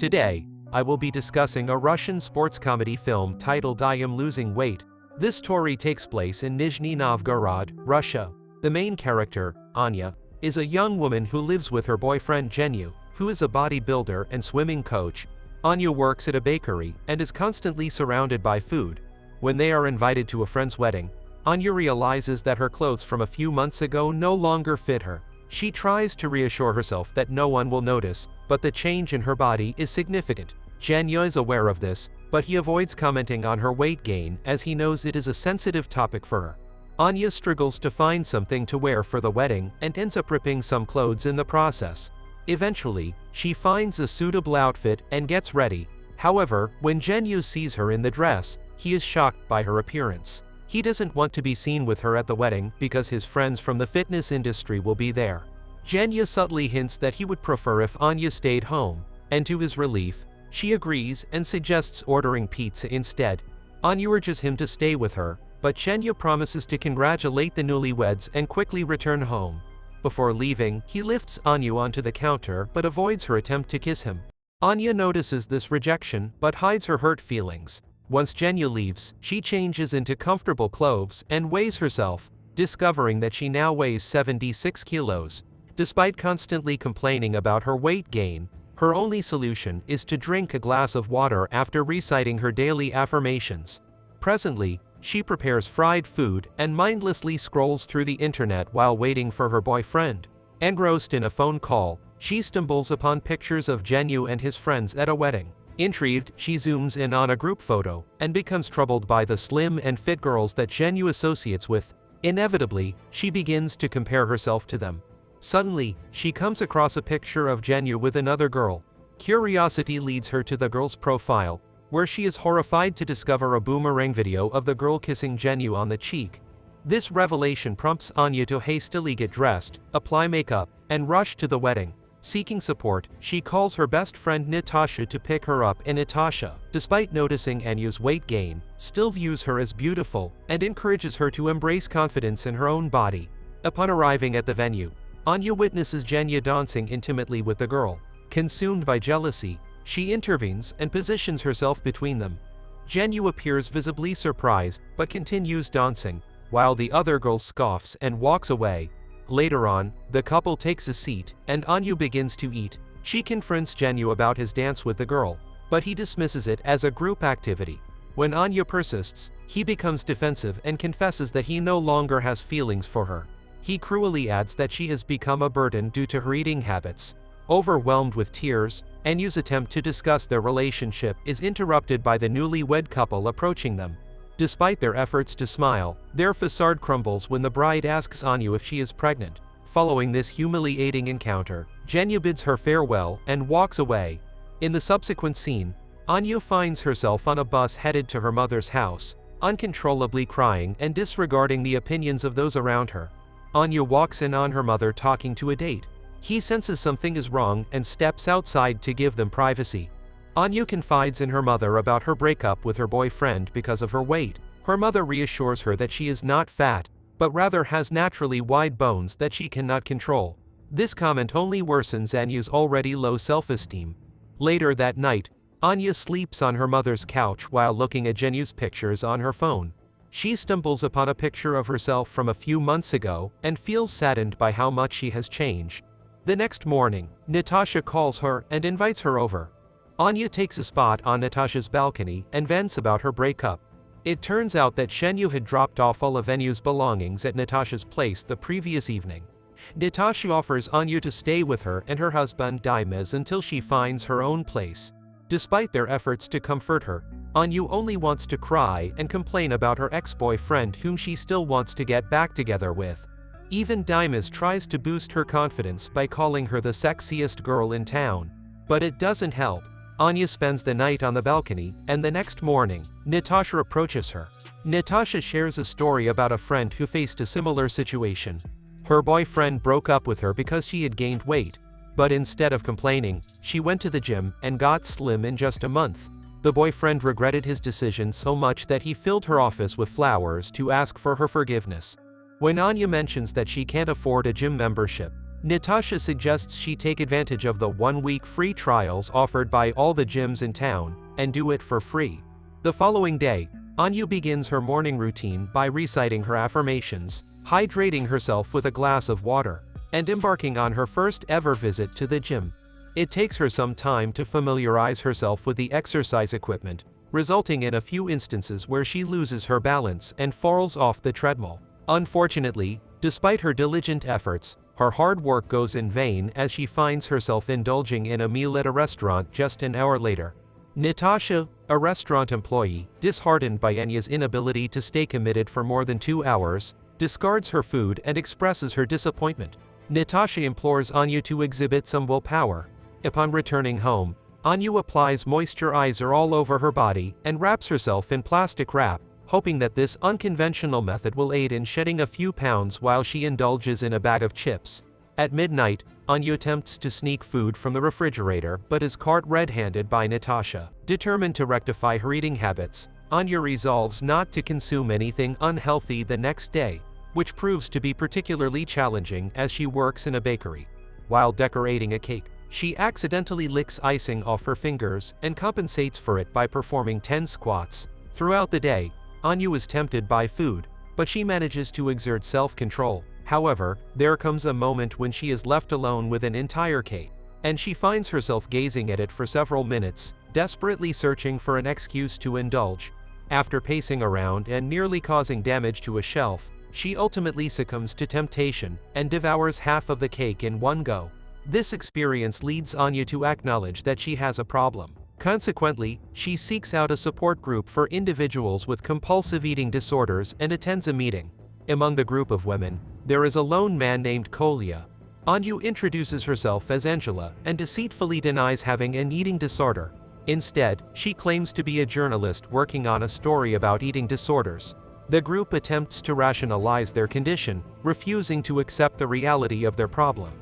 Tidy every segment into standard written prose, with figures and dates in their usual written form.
Today, I will be discussing a Russian sports comedy film titled I Am Losing Weight. This story takes place in Nizhny Novgorod, Russia. The main character, Anya, is a young woman who lives with her boyfriend Genu, who is a bodybuilder and swimming coach. Anya works at a bakery and is constantly surrounded by food. When they are invited to a friend's wedding, Anya realizes that her clothes from a few months ago no longer fit her. She tries to reassure herself that no one will notice, but the change in her body is significant. Genu is aware of this, but he avoids commenting on her weight gain as he knows it is a sensitive topic for her. Anya struggles to find something to wear for the wedding and ends up ripping some clothes in the process. Eventually, she finds a suitable outfit and gets ready. However, when Genu sees her in the dress, he is shocked by her appearance. He doesn't want to be seen with her at the wedding because his friends from the fitness industry will be there. Genu subtly hints that he would prefer if Anya stayed home, and to his relief, she agrees and suggests ordering pizza instead. Anya urges him to stay with her, but Genu promises to congratulate the newlyweds and quickly return home. Before leaving, he lifts Anya onto the counter but avoids her attempt to kiss him. Anya notices this rejection but hides her hurt feelings. Once Genu leaves, she changes into comfortable clothes and weighs herself, discovering that she now weighs 76 kilos. Despite constantly complaining about her weight gain, her only solution is to drink a glass of water after reciting her daily affirmations. Presently, she prepares fried food and mindlessly scrolls through the internet while waiting for her boyfriend. Engrossed in a phone call, she stumbles upon pictures of Genu and his friends at a wedding. Intrigued, she zooms in on a group photo and becomes troubled by the slim and fit girls that Genu associates with. Inevitably, she begins to compare herself to them. Suddenly, she comes across a picture of Genu with another girl. Curiosity leads her to the girl's profile, where she is horrified to discover a boomerang video of the girl kissing Genu on the cheek. This revelation prompts Anya to hastily get dressed, apply makeup, and rush to the wedding. Seeking support, she calls her best friend Natasha to pick her up, and Natasha, despite noticing Anya's weight gain, still views her as beautiful and encourages her to embrace confidence in her own body. Upon arriving at the venue, Anya witnesses Genu dancing intimately with the girl. Consumed by jealousy, she intervenes and positions herself between them. Genu appears visibly surprised but continues dancing, while the other girl scoffs and walks away. Later on, the couple takes a seat, and Anya begins to eat. She confronts Genu about his dance with the girl, but he dismisses it as a group activity. When Anya persists, he becomes defensive and confesses that he no longer has feelings for her. He cruelly adds that she has become a burden due to her eating habits. Overwhelmed with tears, Anyu's attempt to discuss their relationship is interrupted by the newlywed couple approaching them. Despite their efforts to smile, their facade crumbles when the bride asks Anya if she is pregnant. Following this humiliating encounter, Genu bids her farewell and walks away. In the subsequent scene, Anya finds herself on a bus headed to her mother's house, uncontrollably crying and disregarding the opinions of those around her. Anya walks in on her mother talking to a date. He senses something is wrong and steps outside to give them privacy. Anya confides in her mother about her breakup with her boyfriend because of her weight. Her mother reassures her that she is not fat, but rather has naturally wide bones that she cannot control. This comment only worsens Anyu's already low self-esteem. Later that night, Anya sleeps on her mother's couch while looking at Genu's pictures on her phone. She stumbles upon a picture of herself from a few months ago and feels saddened by how much she has changed. The next morning, Natasha calls her and invites her over. Anya takes a spot on Natasha's balcony and vents about her breakup. It turns out that Genu had dropped off all of Anyu's belongings at Natasha's place the previous evening. Natasha offers Anya to stay with her and her husband Dimes until she finds her own place. Despite their efforts to comfort her, Anya only wants to cry and complain about her ex-boyfriend whom she still wants to get back together with. Even Dimes tries to boost her confidence by calling her the sexiest girl in town. But it doesn't help. Anya spends the night on the balcony, and the next morning, Natasha approaches her. Natasha shares a story about a friend who faced a similar situation. Her boyfriend broke up with her because she had gained weight. But instead of complaining, she went to the gym and got slim in just a month. The boyfriend regretted his decision so much that he filled her office with flowers to ask for her forgiveness. When Anya mentions that she can't afford a gym membership, Natasha suggests she take advantage of the 1-week free trials offered by all the gyms in town, and do it for free. The following day, Anya begins her morning routine by reciting her affirmations, hydrating herself with a glass of water, and embarking on her first ever visit to the gym. It takes her some time to familiarize herself with the exercise equipment, resulting in a few instances where she loses her balance and falls off the treadmill. Unfortunately, despite her diligent efforts, her hard work goes in vain as she finds herself indulging in a meal at a restaurant just an hour later. Natasha, a restaurant employee, disheartened by Anya's inability to stay committed for more than 2 hours, discards her food and expresses her disappointment. Natasha implores Anya to exhibit some willpower. Upon returning home, Anya applies moisturizer all over her body and wraps herself in plastic wrap, hoping that this unconventional method will aid in shedding a few pounds while she indulges in a bag of chips. At midnight, Anya attempts to sneak food from the refrigerator but is caught red-handed by Natasha. Determined to rectify her eating habits, Anya resolves not to consume anything unhealthy the next day, which proves to be particularly challenging as she works in a bakery. While decorating a cake, she accidentally licks icing off her fingers and compensates for it by performing 10 squats. Throughout the day, Anya is tempted by food, but she manages to exert self-control. However, there comes a moment when she is left alone with an entire cake, and she finds herself gazing at it for several minutes, desperately searching for an excuse to indulge. After pacing around and nearly causing damage to a shelf, she ultimately succumbs to temptation and devours half of the cake in one go. This experience leads Anya to acknowledge that she has a problem. Consequently, she seeks out a support group for individuals with compulsive eating disorders and attends a meeting. Among the group of women, there is a lone man named Kolya. Anya introduces herself as Angela and deceitfully denies having an eating disorder. Instead, she claims to be a journalist working on a story about eating disorders. The group attempts to rationalize their condition, refusing to accept the reality of their problem.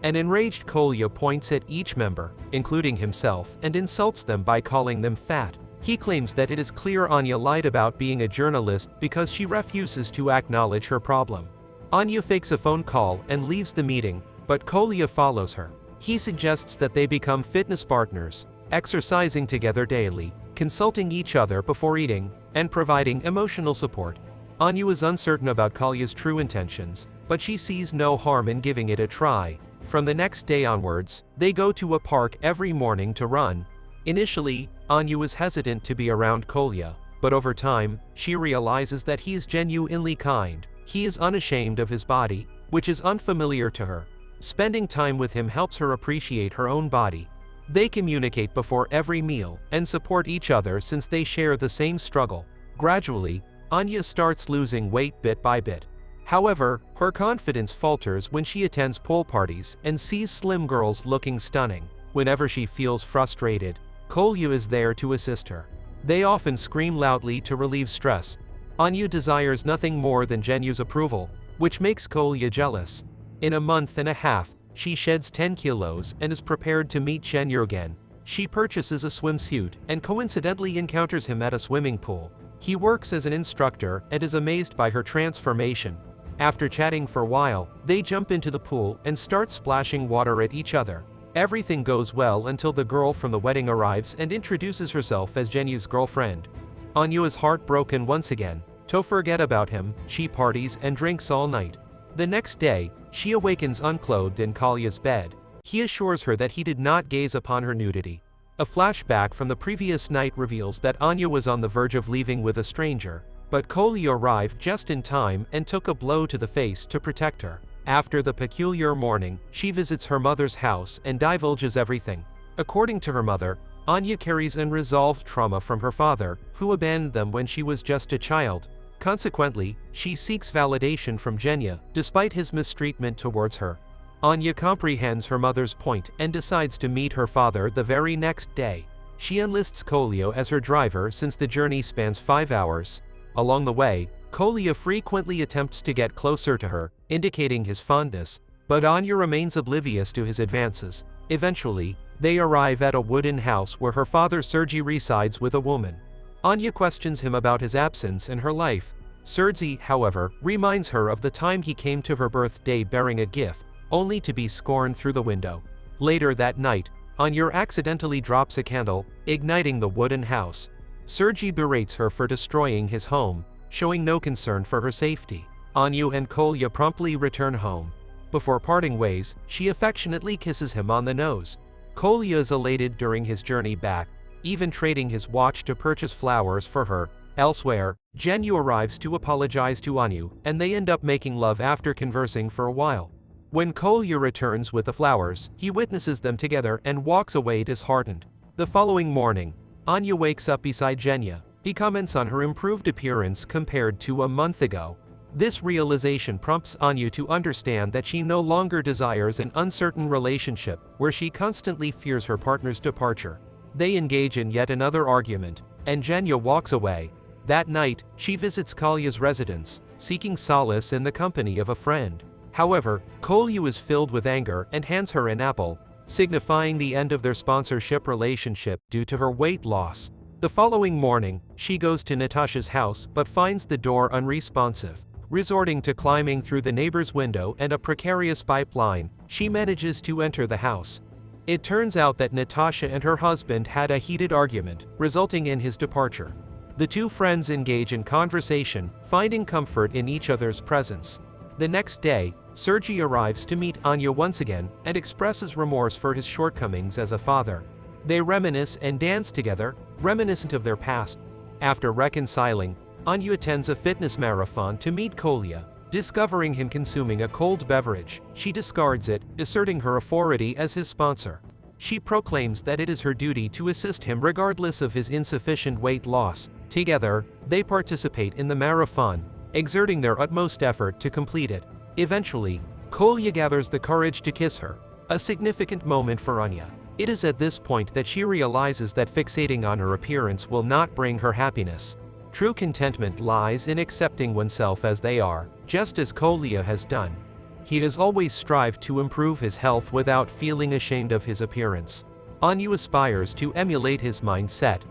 An enraged Kolya points at each member, including himself, and insults them by calling them fat. He claims that it is clear Anya lied about being a journalist because she refuses to acknowledge her problem. Anya fakes a phone call and leaves the meeting, but Kolya follows her. He suggests that they become fitness partners, exercising together daily, consulting each other before eating, and providing emotional support. Anya is uncertain about Kolya's true intentions, but she sees no harm in giving it a try. From the next day onwards, they go to a park every morning to run. Initially, Anya is hesitant to be around Kolya, but over time, she realizes that he is genuinely kind. He is unashamed of his body, which is unfamiliar to her. Spending time with him helps her appreciate her own body. They communicate before every meal and support each other since they share the same struggle. Gradually, Anya starts losing weight bit by bit. However, her confidence falters when she attends pool parties and sees slim girls looking stunning. Whenever she feels frustrated, Kolya is there to assist her. They often scream loudly to relieve stress. Anya desires nothing more than Genyu's approval, which makes Kolya jealous. In a month and a half, she sheds 10 kilos and is prepared to meet Genyu again. She purchases a swimsuit and coincidentally encounters him at a swimming pool. He works as an instructor and is amazed by her transformation. After chatting for a while, they jump into the pool and start splashing water at each other. Everything goes well until the girl from the wedding arrives and introduces herself as Genyu's girlfriend. Anya is heartbroken once again. To forget about him, she parties and drinks all night. The next day, she awakens unclothed in Kolya's bed. He assures her that he did not gaze upon her nudity. A flashback from the previous night reveals that Anya was on the verge of leaving with a stranger, but Kolya arrived just in time and took a blow to the face to protect her. After the peculiar morning, she visits her mother's house and divulges everything. According to her mother, Anya carries unresolved trauma from her father, who abandoned them when she was just a child. Consequently, she seeks validation from Genyu, despite his mistreatment towards her. Anya comprehends her mother's point and decides to meet her father the very next day. She enlists Kolya as her driver since the journey spans 5 hours. Along the way, Kolya frequently attempts to get closer to her, indicating his fondness, but Anya remains oblivious to his advances. Eventually, they arrive at a wooden house where her father Sergei resides with a woman. Anya questions him about his absence in her life. Sergei, however, reminds her of the time he came to her birthday bearing a gift. only to be scorned through the window. Later that night, Anya accidentally drops a candle, igniting the wooden house. Sergei berates her for destroying his home, showing no concern for her safety. Anya and Kolya promptly return home. Before parting ways, she affectionately kisses him on the nose. Kolya is elated during his journey back, even trading his watch to purchase flowers for her. Elsewhere, Zhenya arrives to apologize to Anya, and they end up making love after conversing for a while. When Kolya returns with the flowers, he witnesses them together and walks away disheartened. The following morning, Anya wakes up beside Zhenya. He comments on her improved appearance compared to a month ago. This realization prompts Anya to understand that she no longer desires an uncertain relationship where she constantly fears her partner's departure. They engage in yet another argument, and Zhenya walks away. That night, she visits Kolya's residence, seeking solace in the company of a friend. However, Kolya is filled with anger and hands her an apple, signifying the end of their sponsorship relationship due to her weight loss. The following morning, she goes to Natasha's house but finds the door unresponsive. Resorting to climbing through the neighbor's window and a precarious pipeline, she manages to enter the house. It turns out that Natasha and her husband had a heated argument, resulting in his departure. The two friends engage in conversation, finding comfort in each other's presence. The next day, Sergei arrives to meet Anya once again and expresses remorse for his shortcomings as a father. They reminisce and dance together, reminiscent of their past. After reconciling, Anya attends a fitness marathon to meet Kolya. Discovering him consuming a cold beverage, she discards it, asserting her authority as his sponsor. She proclaims that it is her duty to assist him regardless of his insufficient weight loss. Together, they participate in the marathon, exerting their utmost effort to complete it. Eventually, Kolya gathers the courage to kiss her, a significant moment for Anya. It is at this point that she realizes that fixating on her appearance will not bring her happiness. True contentment lies in accepting oneself as they are, just as Kolya has done. He has always strived to improve his health without feeling ashamed of his appearance. Anya aspires to emulate his mindset,